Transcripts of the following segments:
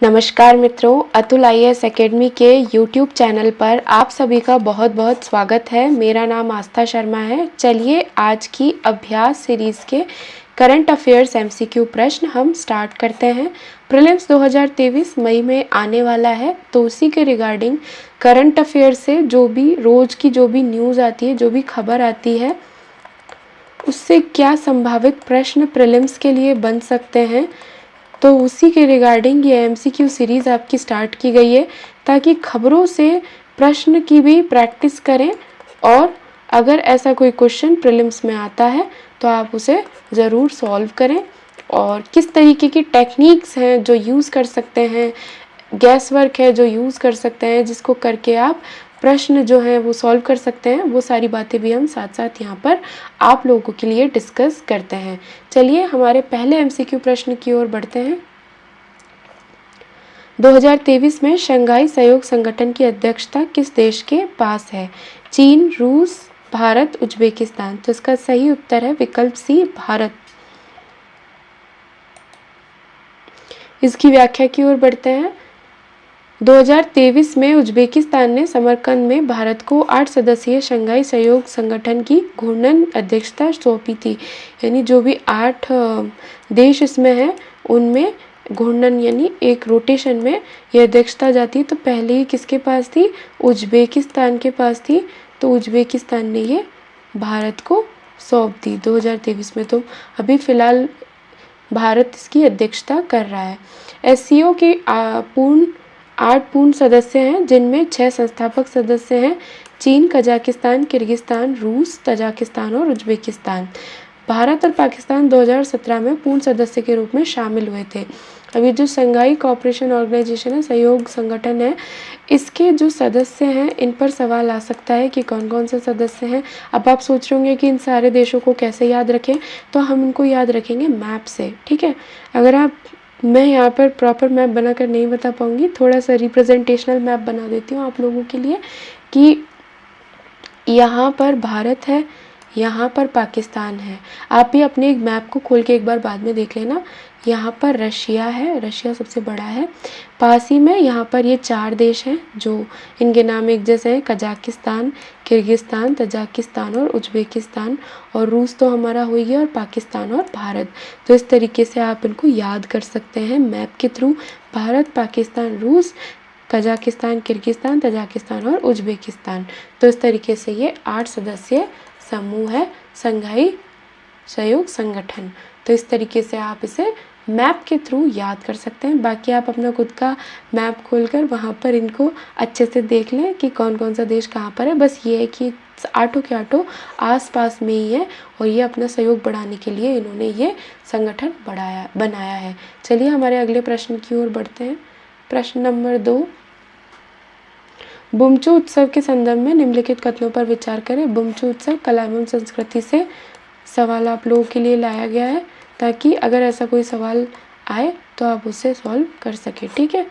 नमस्कार मित्रों, Atul IAS academy के यूट्यूब चैनल पर आप सभी का बहुत बहुत स्वागत है। मेरा नाम आस्था शर्मा है। चलिए आज की अभ्यास सीरीज़ के करंट अफेयर्स एमसीक्यू प्रश्न हम स्टार्ट करते हैं। प्रीलिम्स 2023 मई में आने वाला है, तो उसी के रिगार्डिंग करंट अफेयर से जो भी रोज़ की जो भी न्यूज़ आती है, जो भी खबर आती है, उससे क्या संभावित प्रश्न प्रीलिम्स के लिए बन सकते हैं, तो उसी के रिगार्डिंग ये एमसीक्यू सीरीज़ आपकी स्टार्ट की गई है, ताकि खबरों से प्रश्न की भी प्रैक्टिस करें और अगर ऐसा कोई क्वेश्चन प्रीलिम्स में आता है तो आप उसे ज़रूर सॉल्व करें। और किस तरीके की टेक्निक्स हैं जो यूज़ कर सकते हैं, गैस वर्क है जो यूज़ कर सकते हैं, जिसको करके आप प्रश्न जो हैं वो सॉल्व कर सकते हैं, वो सारी बातें भी हम साथ साथ यहाँ पर आप लोगों के लिए डिस्कस करते हैं। चलिए हमारे पहले एमसीक्यू प्रश्न की ओर बढ़ते हैं। 2023 में शंघाई सहयोग संगठन की अध्यक्षता किस देश के पास है? चीन, रूस, भारत, उज्बेकिस्तान। तो इसका सही उत्तर है विकल्प सी, भारत। इसकी व्याख्या की ओर बढ़ते हैं। 2023 में उज्बेकिस्तान ने समरकंद में भारत को 8 सदस्यीय शंघाई सहयोग संगठन की घूर्णन अध्यक्षता सौंपी थी। यानी जो भी 8 देश इसमें हैं, उनमें घूर्णन यानी एक रोटेशन में ये अध्यक्षता जाती है। तो पहले ही किसके पास थी? उज्बेकिस्तान के पास थी। तो उज्बेकिस्तान ने ये भारत को सौंप दी 2023 में। तो अभी फ़िलहाल भारत इसकी अध्यक्षता कर रहा है। एससीओ के 8 पूर्ण सदस्य हैं, जिनमें 6 संस्थापक सदस्य हैं। चीन, कजाकिस्तान, किर्गिस्तान, रूस, तजाकिस्तान और उज्बेकिस्तान। भारत और पाकिस्तान 2017 में पूर्ण सदस्य के रूप में शामिल हुए थे। अभी जो शंघाई कोऑपरेशन ऑर्गेनाइजेशन है, सहयोग संगठन है, इसके जो सदस्य हैं, इन पर सवाल आ सकता है कि कौन कौन से सदस्य हैं। अब आप सोच रहे होंगे कि इन सारे देशों को कैसे याद रखें, तो हम इनको याद रखेंगे मैप से। ठीक है, अगर आप मैं यहाँ पर प्रॉपर मैप बनाकर नहीं बता पाऊँगी, थोड़ा सा रिप्रेजेंटेशनल मैप बना देती हूँ आप लोगों के लिए कि यहाँ पर भारत है, यहाँ पर पाकिस्तान है। आप भी अपने एक मैप को खोल के एक बार बाद में देख लेना। यहाँ पर रशिया है, रशिया सबसे बड़ा है। पास ही में यहाँ पर ये 4 देश हैं जो इनके नाम एक जैसे हैं, कजाकिस्तान, किर्गिस्तान, तजाकिस्तान और उज्बेकिस्तान। और रूस तो हमारा हो गया, और पाकिस्तान और भारत। तो इस तरीके से आप इनको याद कर सकते हैं मैप के थ्रू। भारत, पाकिस्तान, रूस, कजाकिस्तान, किर्गिस्तान, तजाकिस्तान और उज्बेकिस्तान। तो इस तरीके से ये 8 सदस्यीय समूह है शंघाई सहयोग संगठन। तो इस तरीके से आप इसे मैप के थ्रू याद कर सकते हैं। बाकी आप अपना खुद का मैप खोलकर वहाँ पर इनको अच्छे से देख लें कि कौन कौन सा देश कहाँ पर है। बस ये है कि 8 के 8 आस पास में ही है, और ये अपना सहयोग बढ़ाने के लिए इन्होंने ये संगठन बनाया है। चलिए हमारे अगले प्रश्न की ओर बढ़ते हैं। प्रश्न नंबर 2, बुमचू उत्सव के संदर्भ में निम्नलिखित कथनों पर विचार करें। बुमचू उत्सव कला एवं संस्कृति से सवाल आप लोगों के लिए लाया गया है, ताकि अगर ऐसा कोई सवाल आए तो आप उसे सॉल्व कर सकें। ठीक है,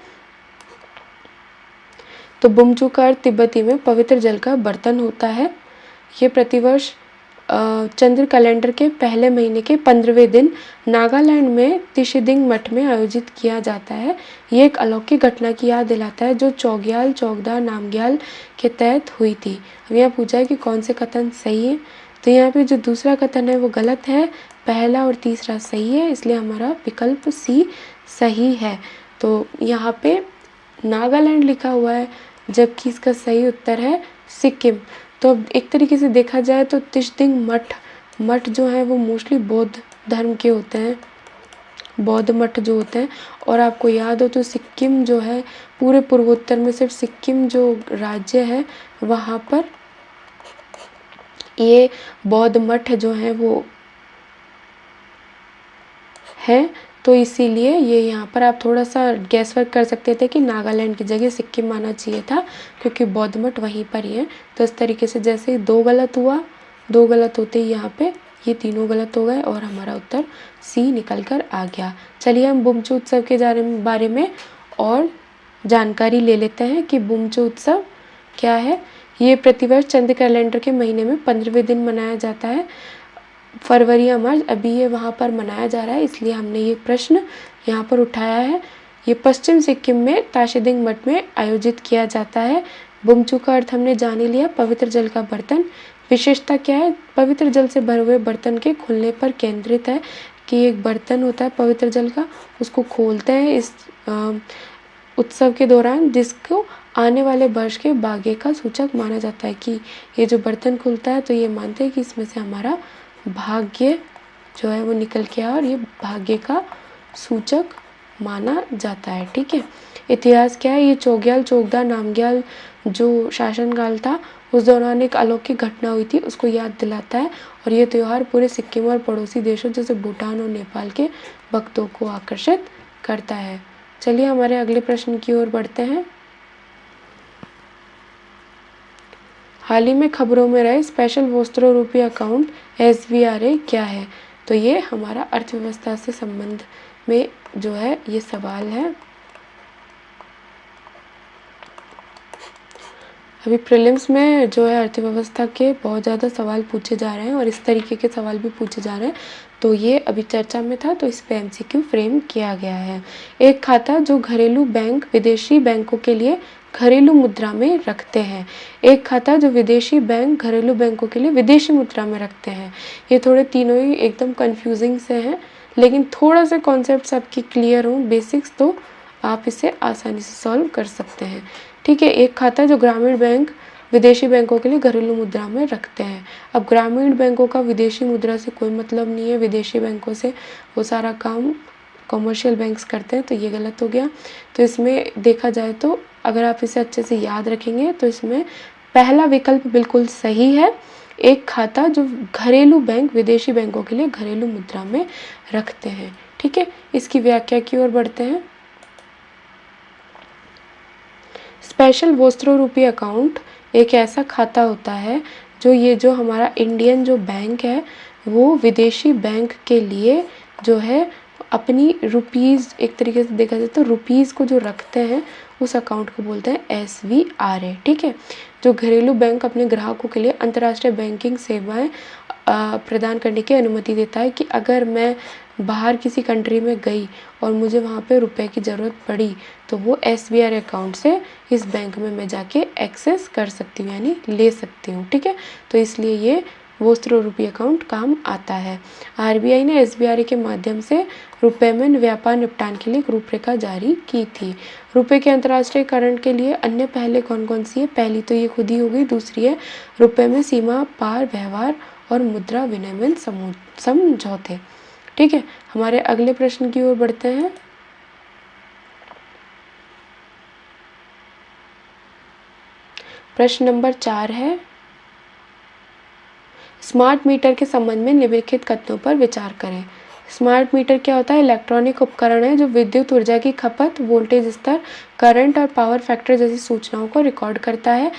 तो बुमचू का अर्थ तिब्बती में पवित्र जल का बर्तन होता है। ये प्रतिवर्ष चंद्र कैलेंडर के पहले महीने के 15वें दिन नागालैंड में तिशिदिंग मठ में आयोजित किया जाता है। ये एक अलौकिक घटना की याद दिलाता है जो चौग्याल चौगदा नामग्याल के तहत हुई थी। अब यहाँ पूछा है कि कौन से कथन सही है, तो यहाँ पे जो दूसरा कथन है वो गलत है, पहला और तीसरा सही है, इसलिए हमारा विकल्प सी सही है। तो यहाँ पे नागालैंड लिखा हुआ है, जबकि इसका सही उत्तर है सिक्किम। तो एक तरीके से देखा जाए तो तिशदिंग मठ जो है वो मोस्टली बौद्ध धर्म के होते हैं, बौद्ध मठ जो होते हैं। और आपको याद हो तो सिक्किम जो है, पूरे पूर्वोत्तर में सिर्फ सिक्किम जो राज्य है वहाँ पर ये बौद्ध मठ जो है वो है। तो इसीलिए ये यहाँ पर आप थोड़ा सा गैस वर्क कर सकते थे कि नागालैंड की जगह सिक्किम आना चाहिए था, क्योंकि बौद्ध मठ वहीं पर ही है। तो इस तरीके से जैसे 2 गलत हुआ, 2 गलत होते ही यहाँ पे ये तीनों गलत हो गए और हमारा उत्तर सी निकल कर आ गया। चलिए हम बुमचू उत्सव के बारे में और जानकारी ले लेते हैं कि बुमचू उत्सव क्या है। ये प्रतिवर्ष चंद्र कैलेंडर के महीने में 15वें दिन मनाया जाता है। फरवरी या मार्च, अभी ये वहाँ पर मनाया जा रहा है, इसलिए हमने ये प्रश्न यहाँ पर उठाया है। ये पश्चिम सिक्किम में ताशीदिंग मठ में आयोजित किया जाता है। बुमचू का अर्थ हमने जान ही लिया, पवित्र जल का बर्तन। विशेषता क्या है? पवित्र जल से भरे हुए बर्तन के खुलने पर केंद्रित है कि एक बर्तन होता है पवित्र जल का, उसको खोलते हैं इस उत्सव के दौरान, जिसको आने वाले वर्ष के भाग्य का सूचक माना जाता है कि ये जो बर्तन खुलता है तो ये मानते हैं कि इसमें से हमारा भाग्य जो है वो निकल के आया और ये भाग्य का सूचक माना जाता है। ठीक है। इतिहास क्या है? ये चोग्याल चोगदा नामग्याल जो शासनकाल था उस दौरान एक अलौकिक घटना हुई थी, उसको याद दिलाता है। और ये त्यौहार पूरे सिक्किम और पड़ोसी देशों जैसे भूटान और नेपाल के भक्तों को आकर्षित करता है। चलिए हमारे अगले प्रश्न की ओर बढ़ते हैं। हाल ही में खबरों में रहे स्पेशल वस्त्रों रूपी अकाउंट SVRA क्या है? तो ये हमारा अर्थव्यवस्था से संबंध में जो है ये सवाल है। अभी प्रीलिम्स में जो है अर्थव्यवस्था के बहुत ज़्यादा सवाल पूछे जा रहे हैं और इस तरीके के सवाल भी पूछे जा रहे हैं, तो ये अभी चर्चा में था तो इस पे MCQ फ्रेम किया गया है। एक खाता जो घरेलू बैंक विदेशी बैंकों के लिए घरेलू मुद्रा में रखते हैं। एक खाता जो विदेशी बैंक घरेलू बैंकों के लिए विदेशी मुद्रा में रखते हैं। ये थोड़े तीनों ही एकदम कंफ्यूजिंग से हैं, लेकिन थोड़ा सा कॉन्सेप्ट आपकी क्लियर हो बेसिक्स तो आप इसे आसानी से सॉल्व कर सकते हैं। ठीक है। एक खाता जो ग्रामीण बैंक विदेशी बैंकों के लिए घरेलू मुद्रा में रखते हैं। अब ग्रामीण बैंकों का विदेशी मुद्रा से कोई मतलब नहीं है, विदेशी बैंकों से वो सारा काम कॉमर्शियल बैंक्स करते हैं, तो ये गलत हो गया। तो इसमें देखा जाए तो अगर आप इसे अच्छे से याद रखेंगे तो इसमें पहला विकल्प बिल्कुल सही है। एक खाता जो घरेलू बैंक विदेशी बैंकों के लिए घरेलू मुद्रा में रखते हैं। ठीक है। इसकी व्याख्या की ओर बढ़ते हैं। स्पेशल वस्त्रों रूपी अकाउंट एक ऐसा खाता होता है जो हमारा इंडियन जो बैंक है वो विदेशी बैंक के लिए जो है अपनी रुपीज़, एक तरीके से देखा जाए तो रुपीज़ को जो रखते हैं उस अकाउंट को बोलते हैं SVRA। ठीक है। जो घरेलू बैंक अपने ग्राहकों के लिए अंतर्राष्ट्रीय बैंकिंग सेवाएं प्रदान करने की अनुमति देता है कि अगर मैं बाहर किसी कंट्री में गई और मुझे वहाँ पे रुपए की ज़रूरत पड़ी तो वो SVRA अकाउंट से इस बैंक में मैं जाके एक्सेस कर सकती हूँ, यानी ले सकती हूँ। ठीक है। तो इसलिए ये वस्त्र रूपी अकाउंट काम आता है। RBI ने SVRA के माध्यम से रुपए में व्यापार निपटान के लिए एक रूपरेखा जारी की थी। रुपए के अंतर्राष्ट्रीयकरण के लिए अन्य पहले कौन कौन सी है? पहली तो ये खुद ही हो गई, दूसरी है रुपए में सीमा पार व्यवहार और मुद्रा विनिमय समझौते। ठीक है। हमारे अगले प्रश्न की ओर बढ़ते हैं। प्रश्न नंबर 4 है, स्मार्ट मीटर के संबंध में निम्नलिखित कथनों पर विचार करें। स्मार्ट मीटर क्या होता है? इलेक्ट्रॉनिक उपकरण है जो विद्युत ऊर्जा की खपत, वोल्टेज स्तर, करंट और पावर फैक्टर जैसी सूचनाओं को रिकॉर्ड करता है।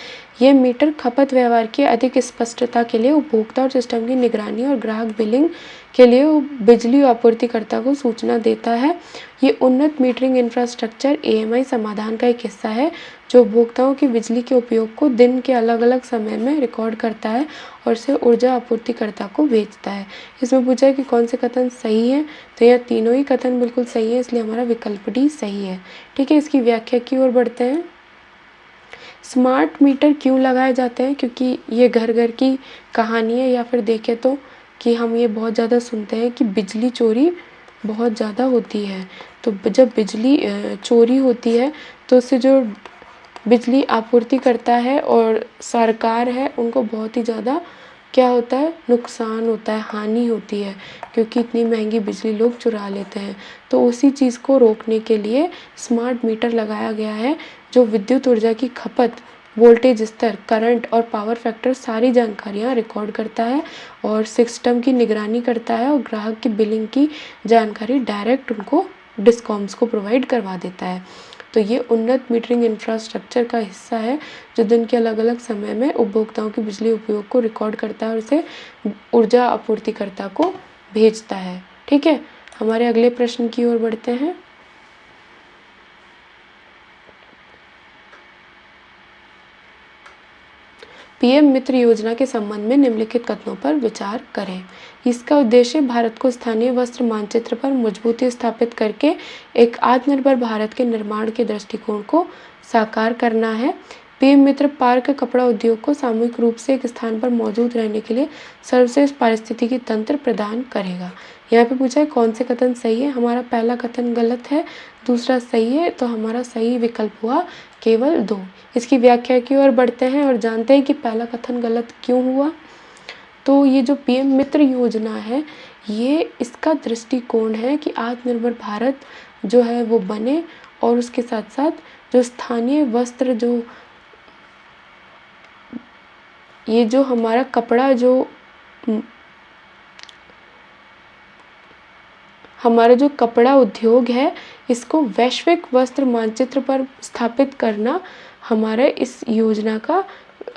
यह मीटर खपत व्यवहार की अधिक स्पष्टता के लिए उपभोक्ता और सिस्टम की निगरानी और ग्राहक बिलिंग के लिए बिजली आपूर्तिकर्ता को सूचना देता है। ये उन्नत मीटरिंग इंफ्रास्ट्रक्चर AMI समाधान का एक हिस्सा है जो उपभोक्ताओं की बिजली के उपयोग को दिन के अलग अलग समय में रिकॉर्ड करता है और इसे ऊर्जा आपूर्तिकर्ता को भेजता है। इसमें पूछा है कि कौन से कथन सही है, तो यह तीनों ही कथन बिल्कुल सही है, इसलिए हमारा विकल्प डी सही है। ठीक है। इसकी व्याख्या की ओर बढ़ते हैं। स्मार्ट मीटर क्यों लगाए जाते हैं? क्योंकि ये घर घर की कहानी है, या फिर देखें तो कि हम ये बहुत ज़्यादा सुनते हैं कि बिजली चोरी बहुत ज़्यादा होती है। तो जब बिजली चोरी होती है तो उससे जो बिजली आपूर्ति करता है और सरकार है उनको बहुत ही ज़्यादा क्या होता है? नुकसान होता है, हानि होती है, क्योंकि इतनी महंगी बिजली लोग चुरा लेते हैं। तो उसी चीज़ को रोकने के लिए स्मार्ट मीटर लगाया गया है जो विद्युत ऊर्जा की खपत, वोल्टेज स्तर, करंट और पावर फैक्टर सारी जानकारियाँ रिकॉर्ड करता है और सिस्टम की निगरानी करता है और ग्राहक की बिलिंग की जानकारी डायरेक्ट उनको डिस्कॉम्स को प्रोवाइड करवा देता है। तो ये उन्नत मीटरिंग इंफ्रास्ट्रक्चर का हिस्सा है जो दिन के अलग अलग समय में उपभोक्ताओं के बिजली उपयोग को रिकॉर्ड करता है और उसे ऊर्जा आपूर्तिकर्ता को भेजता है। ठीक है। हमारे अगले प्रश्न की ओर बढ़ते हैं। पीएम मित्र योजना के संबंध में निम्नलिखित कथनों पर विचार करें। इसका उद्देश्य भारत को स्थानीय वस्त्र मानचित्र पर मजबूती स्थापित करके एक आत्मनिर्भर भारत के निर्माण के दृष्टिकोण को साकार करना है। पीएम मित्र पार्क कपड़ा उद्योग को सामूहिक रूप से एक स्थान पर मौजूद रहने के लिए सर्वश्रेष्ठ पारिस्थितिकी तंत्र प्रदान करेगा। यहाँ पे पूछा है कौन से कथन सही है। हमारा पहला कथन गलत है, दूसरा सही है, तो हमारा सही विकल्प हुआ केवल 2। इसकी व्याख्या की ओर बढ़ते हैं और जानते हैं कि पहला कथन गलत क्यों हुआ। तो ये जो पीएम मित्र योजना है, ये इसका दृष्टिकोण है कि आत्मनिर्भर भारत जो है वो बने, और उसके साथ साथ जो स्थानीय वस्त्र जो ये जो हमारा कपड़ा हमारा जो कपड़ा उद्योग है, इसको वैश्विक वस्त्र मानचित्र पर स्थापित करना हमारे इस योजना का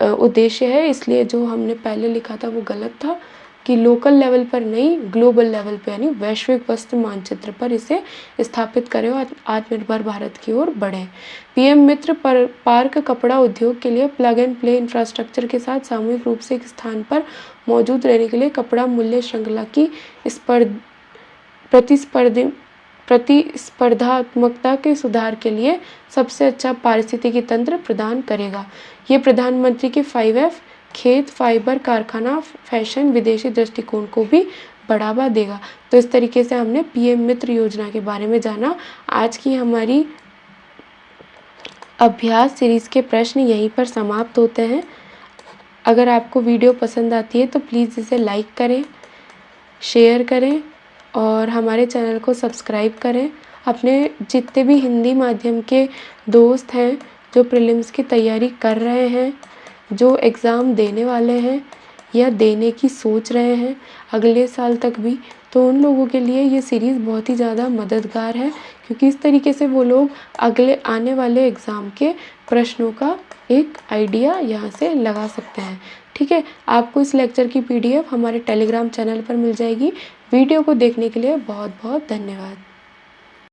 उद्देश्य है। इसलिए जो हमने पहले लिखा था वो गलत था कि लोकल लेवल पर नहीं, ग्लोबल लेवल पर यानी वैश्विक वस्त्र मानचित्र पर इसे स्थापित करें और आत्मनिर्भर भारत की ओर बढ़े। पीएम मित्र पार्क कपड़ा उद्योग के लिए प्लग एंड प्ले इंफ्रास्ट्रक्चर के साथ सामूहिक रूप से एक स्थान पर मौजूद रहने के लिए कपड़ा मूल्य श्रृंखला की प्रतिस्पर्धात्मकता के सुधार के लिए सबसे अच्छा पारिस्थितिकी तंत्र प्रदान करेगा। ये प्रधानमंत्री के 5F खेत, फाइबर, कारखाना, फैशन, विदेशी दृष्टिकोण को भी बढ़ावा देगा। तो इस तरीके से हमने पीएम मित्र योजना के बारे में जाना। आज की हमारी अभ्यास सीरीज़ के प्रश्न यहीं पर समाप्त होते हैं। अगर आपको वीडियो पसंद आती है तो प्लीज़ इसे लाइक करें, शेयर करें और हमारे चैनल को सब्सक्राइब करें। अपने जितने भी हिंदी माध्यम के दोस्त हैं जो प्रीलिम्स की तैयारी कर रहे हैं, जो एग्ज़ाम देने वाले हैं या देने की सोच रहे हैं अगले साल तक भी, तो उन लोगों के लिए ये सीरीज़ बहुत ही ज़्यादा मददगार है, क्योंकि इस तरीके से वो लोग अगले आने वाले एग्ज़ाम के प्रश्नों का एक आइडिया यहाँ से लगा सकते हैं। ठीक है, आपको इस लेक्चर की PDF हमारे टेलीग्राम चैनल पर मिल जाएगी। वीडियो को देखने के लिए बहुत बहुत धन्यवाद।